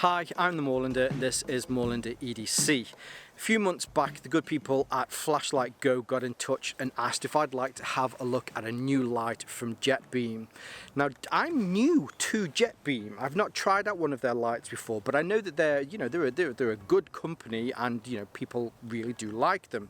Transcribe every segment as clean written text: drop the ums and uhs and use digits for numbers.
Hi, I'm the Moorlander and this is Moorlander EDC. A few months back, the good people at Flashlight Go got in touch and asked if I'd like to have a look at a new light from Jetbeam. Now, I'm new to Jetbeam. I've not tried out one of their lights before, but I know that they're a good company and people really do like them.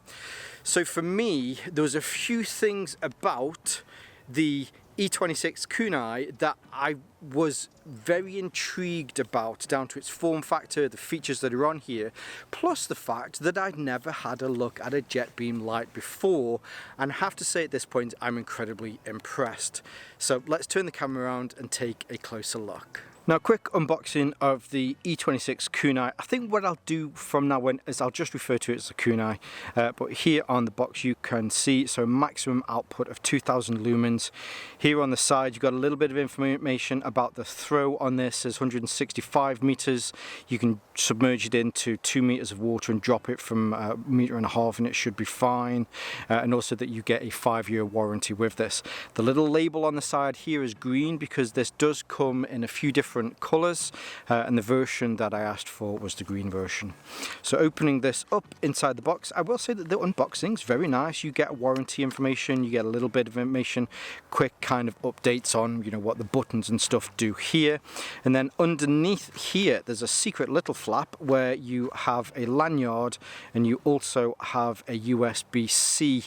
So for me, there was a few things about the E26 Kunai that I was very intrigued about, down to its form factor, the features that are on here, plus the fact that I'd never had a look at a Jetbeam light before, and I have to say at this point I'm incredibly impressed. So let's turn the camera around and take a closer look. Now, quick unboxing of the E26 Kunai. I think what I'll do from now on is I'll just refer to it as a Kunai. But here on the box you can see, so maximum output of 2000 lumens. Here on the side you've got a little bit of information about the throw on this. Is 165 meters. You can submerge it into 2 meters of water and drop it from a meter and a half and it should be fine. And also that you get a 5-year warranty with this. The little label on the side here is green because this does come in a few different colours, and the version that I asked for was the green version. So opening this up inside the box, I will say that the unboxing is very nice. You get warranty information, you get a little bit of information, quick kind of updates on what the buttons and stuff do here, and then underneath here there's a secret little flap where you have a lanyard and you also have a USB-C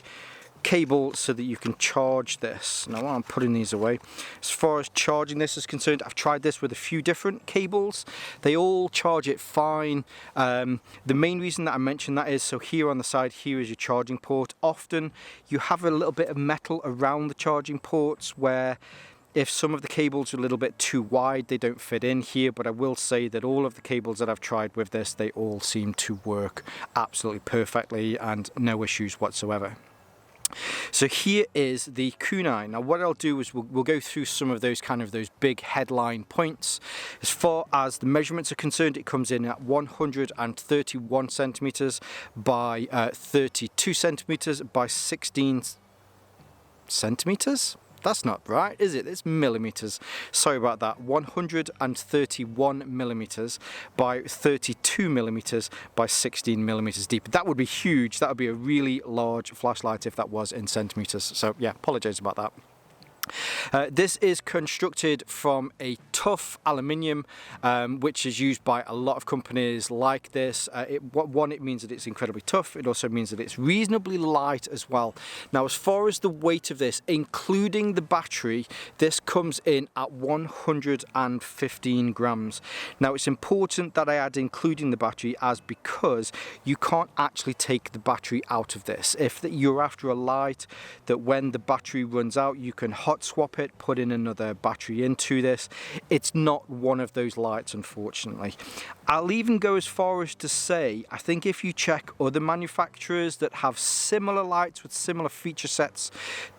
cable so that you can charge this. Now, while I'm putting these away, as far as charging this is concerned, I've tried this with a few different cables. They all charge it fine. The main reason that I mentioned that is, so here on the side, here is your charging port. Often you have a little bit of metal around the charging ports where if some of the cables are a little bit too wide, they don't fit in here, but I will say that all of the cables that I've tried with this, they all seem to work absolutely perfectly and no issues whatsoever. So here is the Kunai. Now what I'll do is we'll go through some of those those big headline points. As far as the measurements are concerned, it comes in at 131 centimeters by 32 centimeters by 16 centimeters. That's not right, is it? It's millimeters. Sorry about that. 131 millimeters by 32 millimeters by 16 millimeters deep. That would be huge. That would be a really large flashlight if that was in centimeters. So yeah, apologize about that. This is constructed from a tough aluminium, which is used by a lot of companies like this. It means that it's incredibly tough. It also means that it's reasonably light as well. Now, as far as the weight of this, including the battery, this comes in at 115 grams. Now, it's important that I add including the battery because you can't actually take the battery out of this. If you're after a light that when the battery runs out, you can hot swap it, put in another battery into this. It's not one of those lights, unfortunately. I'll even go as far as to say, I think if you check other manufacturers that have similar lights with similar feature sets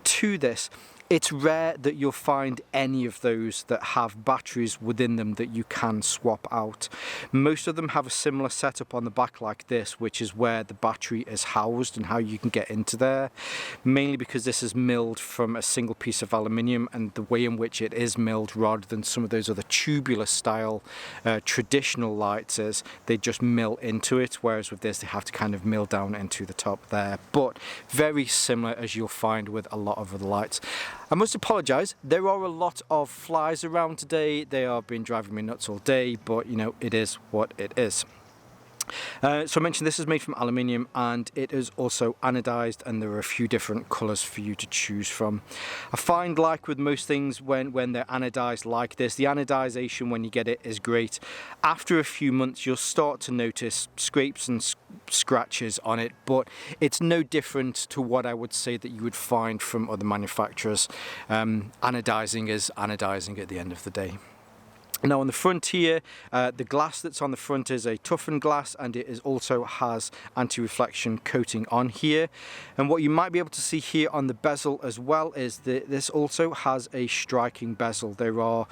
to this, it's rare that you'll find any of those that have batteries within them that you can swap out. Most of them have a similar setup on the back like this, which is where the battery is housed and how you can get into there. Mainly because this is milled from a single piece of aluminium, and the way in which it is milled rather than some of those other tubular style traditional lights is they just mill into it, whereas with this they have to kind of mill down into the top there. But very similar as you'll find with a lot of other lights. I must apologise, there are a lot of flies around today. They have been driving me nuts all day, but it is what it is. So I mentioned this is made from aluminium and it is also anodized, and there are a few different colours for you to choose from. I find, like with most things, when they're anodized like this, the anodization when you get it is great. After a few months you'll start to notice scrapes and scratches on it, but it's no different to what I would say that you would find from other manufacturers. Anodizing is anodizing at the end of the day. Now on the front here, the glass that's on the front is a toughened glass, and it also has anti-reflection coating on here. And what you might be able to see here on the bezel as well is that this also has a striking bezel. There are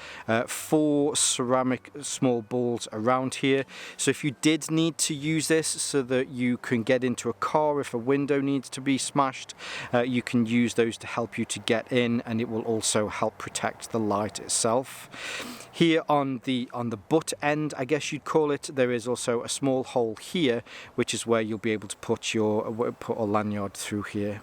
4 ceramic small balls around here. So if you did need to use this so that you can get into a car, if a window needs to be smashed, you can use those to help you to get in, and it will also help protect the light itself. Here on on the butt end, I guess you'd call it, there is also a small hole here, which is where you'll be able to put a lanyard through here.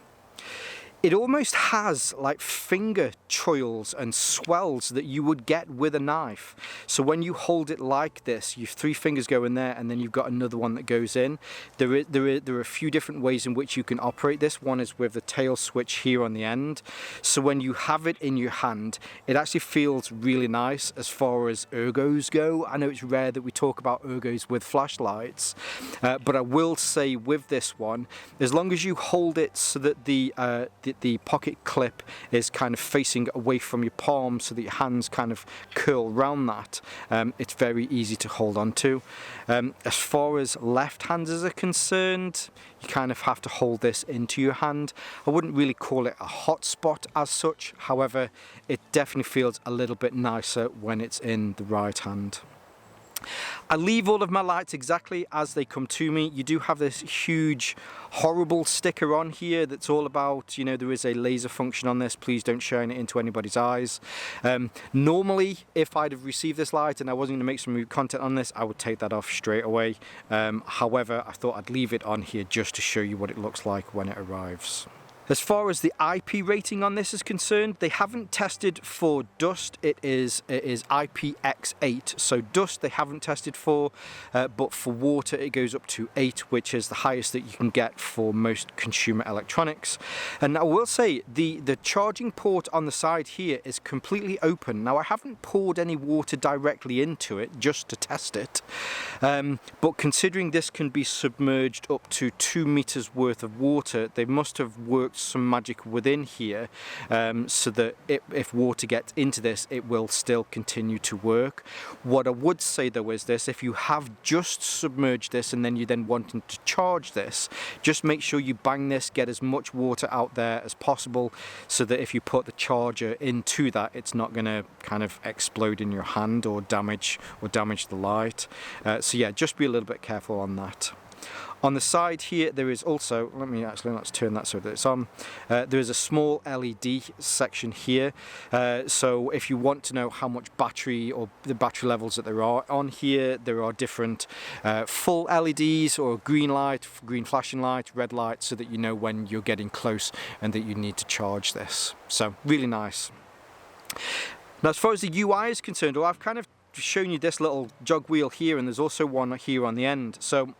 It almost has like finger choils and swells that you would get with a knife. So when you hold it like this, your 3 fingers go in there and then you've got another one that goes in. There are a few different ways in which you can operate this. One is with the tail switch here on the end. So when you have it in your hand, it actually feels really nice as far as ergos go. I know it's rare that we talk about ergos with flashlights, but I will say with this one, as long as you hold it so that the pocket clip is kind of facing away from your palm so that your hands kind of curl around that, it's very easy to hold on to. As far as left-handers are concerned, you kind of have to hold this into your hand. I wouldn't really call it a hot spot as such, however, it definitely feels a little bit nicer when it's in the right hand. I leave all of my lights exactly as they come to me. You do have this huge horrible sticker on here that's all about, you know, there is a laser function on this, please don't shine it into anybody's eyes. Normally, if I'd have received this light and I wasn't going to make some content on this, I would take that off straight away. However, I thought I'd leave it on here just to show you what it looks like when it arrives. As far as the IP rating on this is concerned, they haven't tested for dust. It is IPX8, so dust they haven't tested for, but for water it goes up to 8, which is the highest that you can get for most consumer electronics. And I will say the charging port on the side here is completely open. Now I haven't poured any water directly into it just to test it, but considering this can be submerged up to 2 meters worth of water, they must have worked some magic within here, so that if water gets into this, it will still continue to work. What I would say though is this: if you have just submerged this and then you wanting to charge this, just make sure you bang this, get as much water out there as possible, so that if you put the charger into that, it's not going to kind of explode in your hand or damage the light. So yeah, just be a little bit careful on that. On the side here, there is also, let's turn that so that it's on. There is a small LED section here. So if you want to know how much battery or the battery levels that there are on here, there are different full LEDs or green light, green flashing light, red light, so that you know when you're getting close and that you need to charge this. So really nice. Now as far as the UI is concerned, well, I've kind of shown you this little jog wheel here, and there's also one here on the end. So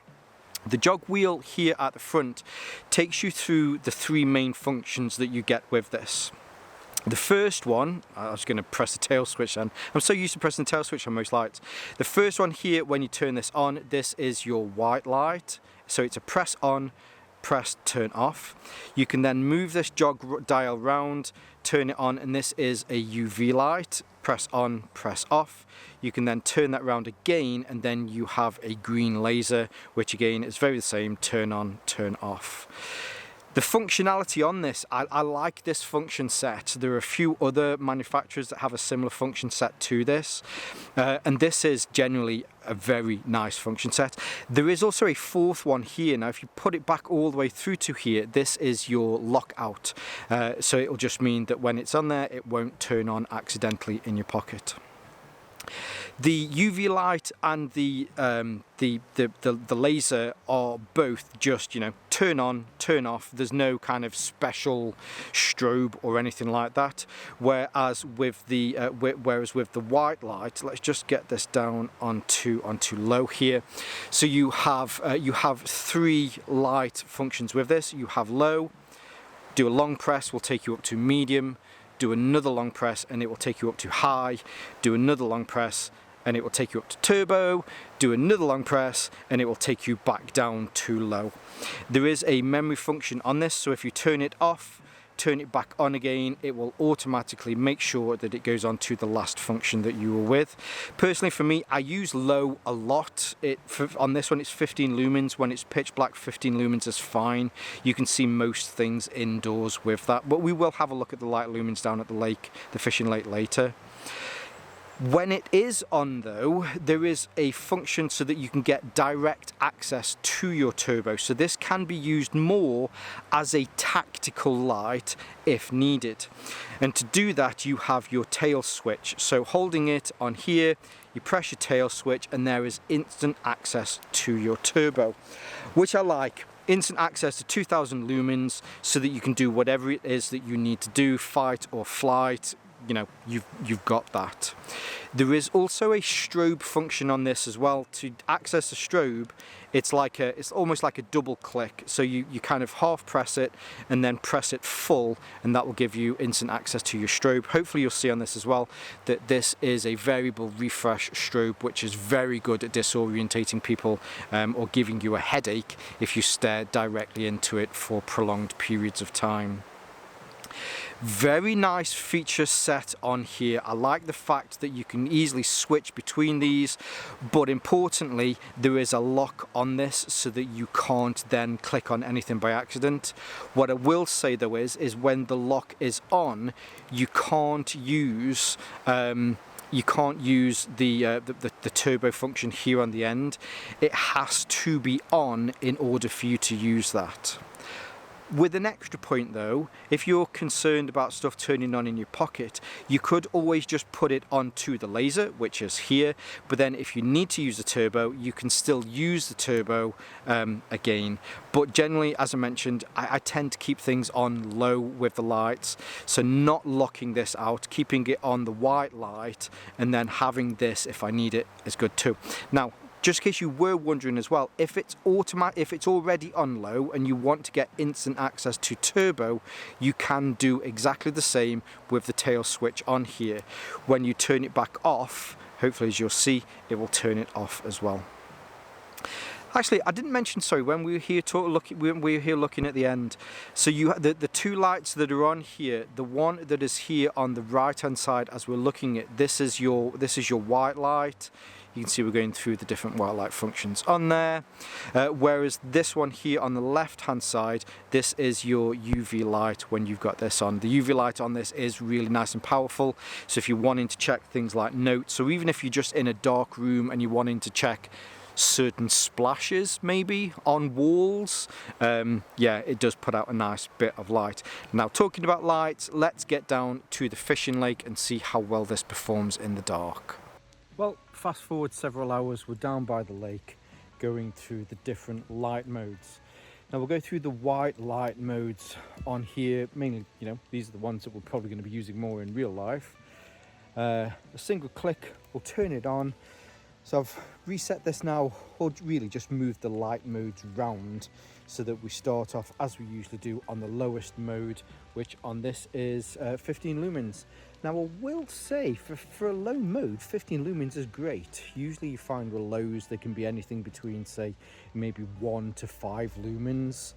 the jog wheel here at the front takes you through the 3 main functions that you get with this. The first one, I was going to press the tail switch, and I'm so used to pressing the tail switch on most lights. The first one here, when you turn this on, this is your white light. So it's a press on, press turn off. You can then move this jog dial round, turn it on, and this is a UV light. Press on, press off. You can then turn that round again, and then you have a green laser, which again is very the same, turn on, turn off. The functionality on this, I like this function set. There are a few other manufacturers that have a similar function set to this, and this is generally a very nice function set. There is also a 4th one here. Now if you put it back all the way through to here, this is your lockout. So it'll just mean that when it's on there, it won't turn on accidentally in your pocket. The UV light and the laser are both just, you know, turn on, turn off. There's no kind of special strobe or anything like that. Whereas with the white light, let's just get this down onto low here. So you have 3 light functions with this. You have low, do a long press will take you up to medium. Do another long press and it will take you up to high, do another long press and it will take you up to turbo, do another long press and it will take you back down to low. There is a memory function on this, so if you turn it off, turn it back on again, it will automatically make sure that it goes on to the last function that you were with. Personally for me, I use low a lot. On this one it's 15 lumens. When it's pitch black, 15 lumens is fine. You can see most things indoors with that, but we will have a look at the light lumens down at the lake, the fishing lake, later. When it is on though, there is a function so that you can get direct access to your turbo. So this can be used more as a tactical light if needed. And to do that, you have your tail switch. So holding it on here, you press your tail switch and there is instant access to your turbo, which I like. Instant access to 2000 lumens so that you can do whatever it is that you need to do, fight or flight. You know, you've got that. There is also a strobe function on this as well. To access the strobe, it's almost like a double click. So you kind of half press it and then press it full, and that will give you instant access to your strobe. Hopefully you'll see on this as well that this is a variable refresh strobe, which is very good at disorientating people or giving you a headache if you stare directly into it for prolonged periods of time. Very nice feature set on here. I like the fact that you can easily switch between these, but importantly there is a lock on this so that you can't then click on anything by accident. What I will say though is when the lock is on, you can't use the turbo function here on the end. It has to be on in order for you to use that. With an extra point though, if you're concerned about stuff turning on in your pocket, you could always just put it onto the laser, which is here, but then if you need to use the turbo, you can still use the turbo again. But generally, as I mentioned, I tend to keep things on low with the lights, so not locking this out, keeping it on the white light, and then having this if I need it is good too. Now, just in case you were wondering as well, if it's already on low and you want to get instant access to turbo, you can do exactly the same with the tail switch on here. When you turn it back off, hopefully as you'll see, it will turn it off as well. Actually, I didn't mention, sorry, when we were here looking at the end. So the two lights that are on here, the one that is here on the right hand side as we're looking at, this is your white light. You can see we're going through the different white light functions on there. Whereas this one here on the left hand side, this is your UV light when you've got this on. The UV light on this is really nice and powerful. So if you're wanting to check things like notes, or even if you're just in a dark room and you're wanting to check certain splashes maybe on walls, yeah, it does put out a nice bit of light. Now, talking about lights, let's get down to the fishing lake and see how well this performs in the dark. Well, fast forward several hours, we're down by the lake going through the different light modes. Now we'll go through the white light modes on here, mainly, you know, these are the ones that we're probably going to be using more in real life. A single click will turn it on. So I've reset this now, or really just moved the light modes round so that we start off as we usually do on the lowest mode, which on this is 15 lumens. Now I will say for a low mode, 15 lumens is great. Usually you find with lows they can be anything between, say, maybe 1 to 5 lumens.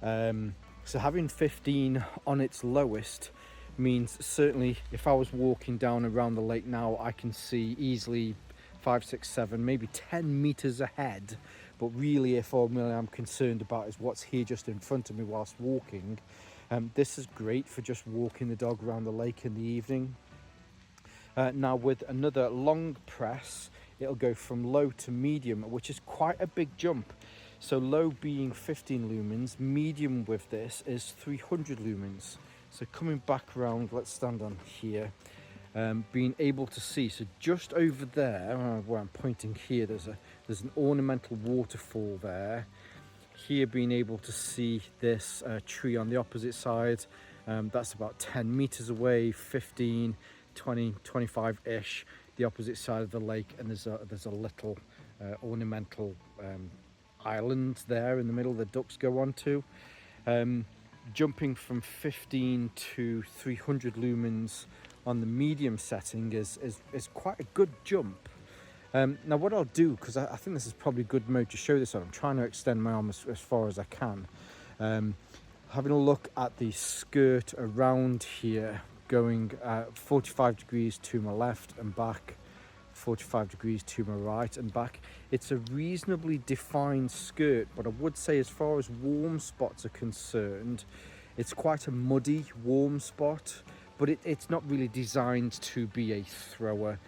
So having 15 on its lowest means certainly if I was walking down around the lake now, I can see easily 5, 6, 7, maybe 10 meters ahead. But really, if all I'm concerned about is what's here just in front of me whilst walking, this is great for just walking the dog around the lake in the evening. Now with another long press, it'll go from low to medium, which is quite a big jump. So low being 15 lumens, medium with this is 300 lumens. So coming back around, let's stand on here. Being able to see, so just over there where I'm pointing here, there's an ornamental waterfall there. Here being able to see this tree on the opposite side, that's about 10 meters away, 15, 20, 25-ish, the opposite side of the lake, and there's a little ornamental island there in the middle the ducks go onto. Jumping from 15 to 300 lumens on the medium setting is quite a good jump. Now what I'll do, because I think this is probably a good mode to show this on, I'm trying to extend my arm as far as I can. Having a look at the skirt around here, going 45 degrees to my left and back, 45 degrees to my right and back. It's a reasonably defined skirt, but I would say as far as warm spots are concerned, it's quite a muddy warm spot. but it's not really designed to be a thrower.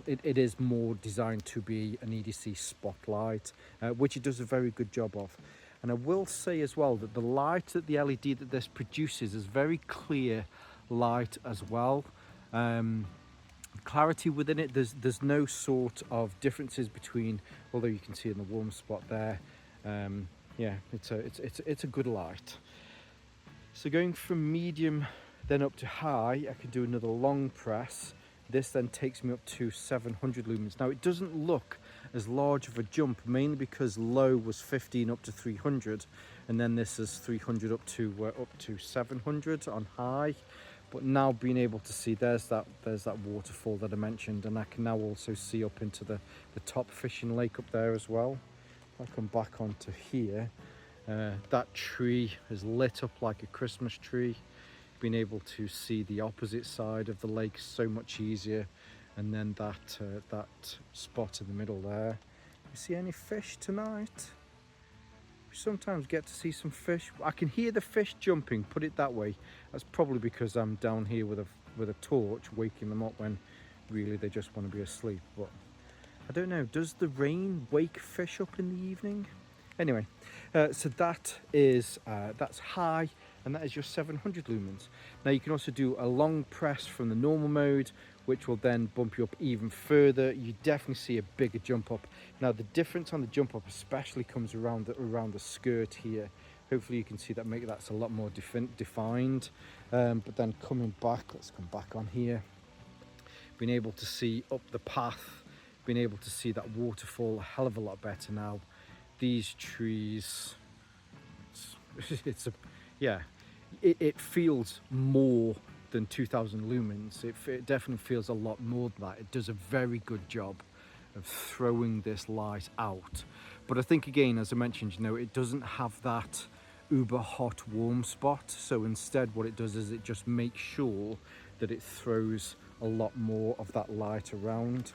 It is more designed to be an EDC spotlight, which it does a very good job of. And I will say as well that the light that the LED that this produces is very clear light as well. Clarity within it, there's no sort of differences between, although you can see in the warm spot there. Yeah, it's a good light. So going from medium then up to high, I can do another long press. This then takes me up to 700 lumens. Now it doesn't look as large of a jump, mainly because low was 15 up to 300, and then this is 300 up to 700 on high. But now being able to see, there's that waterfall that I mentioned, and I can now also see up into the top fishing lake up there as well. If I come back onto here, that tree is lit up like a Christmas tree. Being able to see the opposite side of the lake so much easier, and then that spot in the middle there. You see any fish tonight? We sometimes get to see some fish. I can hear the fish jumping, put it that way. That's probably because I'm down here with a torch, waking them up when really they just want to be asleep. But I don't know, does the rain wake fish up in the evening? Anyway, so that's high, and that is your 700 lumens. Now you can also do a long press from the normal mode, which will then bump you up even further. You definitely see a bigger jump up. Now the difference on the jump up especially comes around the skirt here. Hopefully you can see that, that's a lot more defined. But then coming back, let's come back on here. Being able to see up the path, being able to see that waterfall a hell of a lot better now. These trees, it feels more than 2000 lumens. It definitely feels a lot more than that. It does a very good job of throwing this light out. But I think again, as I mentioned, it doesn't have that uber hot warm spot. So instead what it does is it just makes sure that it throws a lot more of that light around.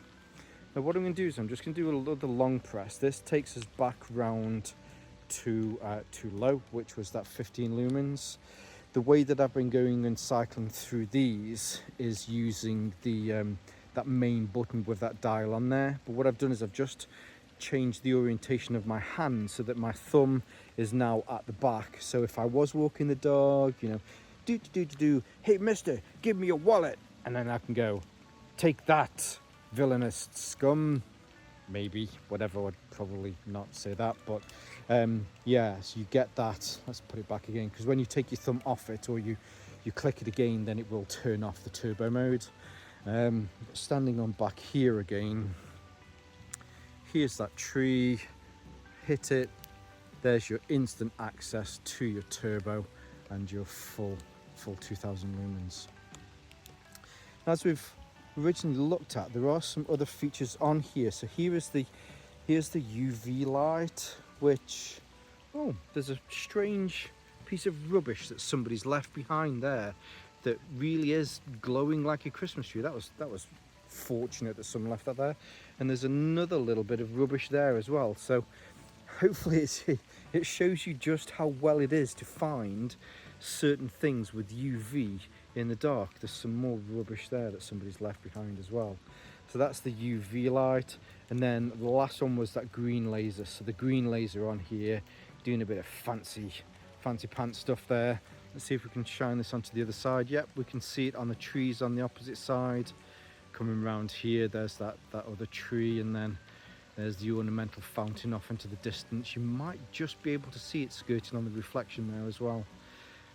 Now what I'm going to do is I'm just going to do another long press. This takes us back round to low, which was that 15 lumens. The way that I've been going and cycling through these is using the that main button with that dial on there. But what I've done is I've just changed the orientation of my hand so that my thumb is now at the back. So if I was walking the dog, hey mister, give me your wallet, and then I can go, take that, villainous scum, maybe, whatever. I'd probably not say that, but yeah, so you get that. Let's put it back again, because when you take your thumb off it or you click it again, then it will turn off the turbo mode. Standing on back here again, here's that tree, hit it, there's your instant access to your turbo and your full 2000 lumens. As we've originally looked at, there are some other features on here. So here's the UV light, which, oh, there's a strange piece of rubbish that somebody's left behind there that really is glowing like a Christmas tree. That was fortunate that someone left that there. And there's another little bit of rubbish there as well. So hopefully it shows you just how well it is to find certain things with UV in the dark. There's some more rubbish there that somebody's left behind as well. So that's the UV light. And then the last one was that green laser. So the green laser on here, doing a bit of fancy pants stuff there. Let's see if we can shine this onto the other side. Yep, we can see it on the trees on the opposite side. Coming around here, there's that other tree, and then there's the ornamental fountain off into the distance. You might just be able to see it skirting on the reflection there as well.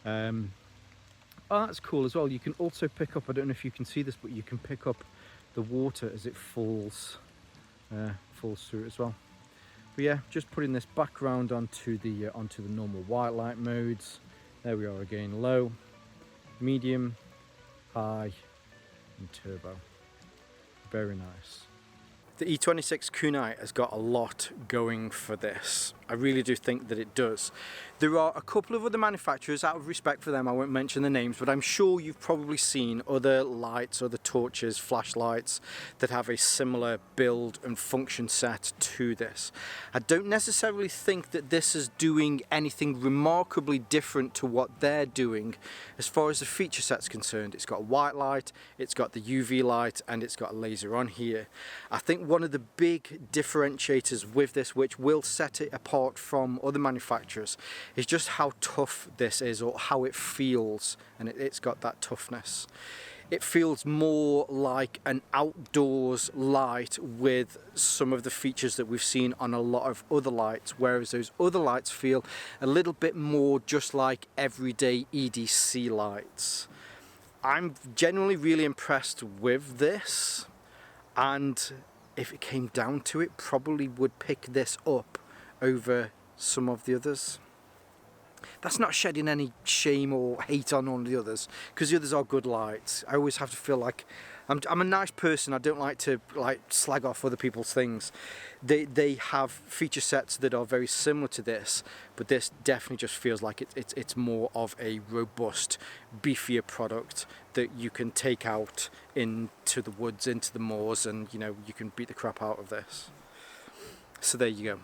Oh, that's cool as well. You can also pick up, I don't know if you can see this, but you can pick up the water as it falls through it as well. But yeah, just putting this background onto the normal white light modes. There we are again, low, medium, high, and turbo. Very nice. The E26 Kunai has got a lot going for this. I really do think that it does. There are a couple of other manufacturers, out of respect for them I won't mention the names, but I'm sure you've probably seen other lights, other torches, flashlights that have a similar build and function set to this. I don't necessarily think that this is doing anything remarkably different to what they're doing as far as the feature set's concerned. It's got a white light, it's got the UV light, and it's got a laser on here. I think one of the big differentiators with this, which will set it apart from other manufacturers, is just how tough this is, or how it feels, and it's got that toughness. It feels more like an outdoors light with some of the features that we've seen on a lot of other lights, whereas those other lights feel a little bit more just like everyday EDC lights. I'm genuinely really impressed with this, and if it came down to it, probably would pick this up over some of the others. That's not shedding any shame or hate on all the others, because the others are good lights. I always have to feel like I'm a nice person. I don't like to slag off other people's things. They have feature sets that are very similar to this, but this definitely just feels like it's more of a robust, beefier product that you can take out into the woods, into the moors, and you can beat the crap out of this. So there you go.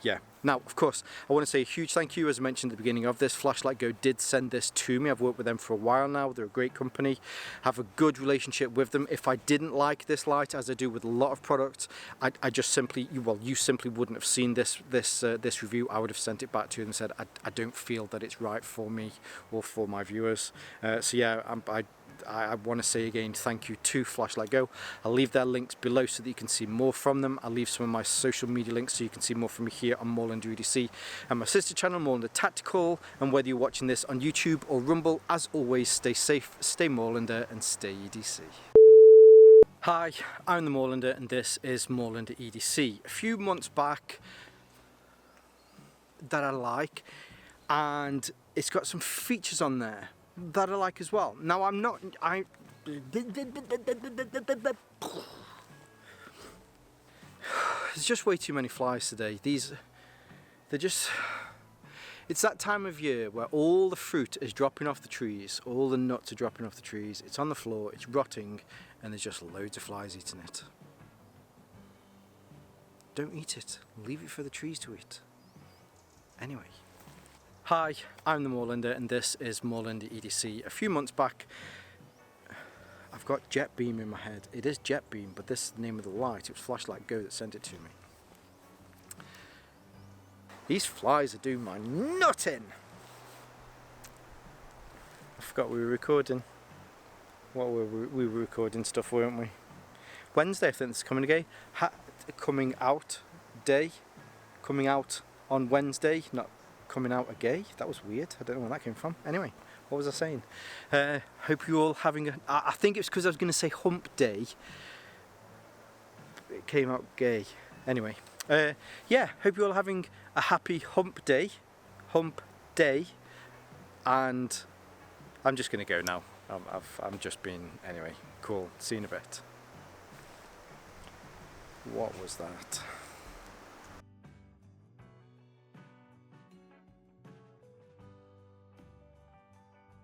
Yeah. Now, of course, I want to say a huge thank you, as I mentioned at the beginning of this. Flashlight Go did send this to me. I've worked with them for a while now. They're a great company. Have a good relationship with them. If I didn't like this light, as I do with a lot of products, I just simply, you simply wouldn't have seen this review. I would have sent it back to you and said, I don't feel that it's right for me or for my viewers. So yeah, I want to say again thank you to Flashlight Go. I'll leave their links below so that you can see more from them. I'll leave some of my social media links so you can see more from me here on Moorlander EDC and my sister channel Moorlander Tactical. And whether you're watching this on YouTube or Rumble, as always, stay safe, stay Moorlander, and stay EDC. Hi, I'm the Moorlander and this is Moorlander EDC. A few months back that I like, and it's got some features on there that I like as well. Now there's just way too many flies today. It's that time of year where all the fruit is dropping off the trees, all the nuts are dropping off the trees, it's on the floor, it's rotting, and there's just loads of flies eating it. Don't eat it, leave it for the trees to eat. Anyway. Hi, I'm the Moorlander and this is Moorlander EDC. A few months back, I've got Jetbeam in my head. It is Jetbeam, but this is the name of the light. It was Flashlight Go that sent it to me. These flies are doing my nutting! I forgot we were recording. What were we were recording stuff, weren't we? Wednesday, I think this is coming again. Coming out on Wednesday, not coming out a gay. That was weird. I don't know where that came from. Anyway, what was I saying? Hope you all having I think it's because I was going to say hump day. It came out gay. Anyway, yeah, hope you're all having a happy hump day, and I'm just going to go now. I'm just being, anyway, cool. See you in a bit. What was that?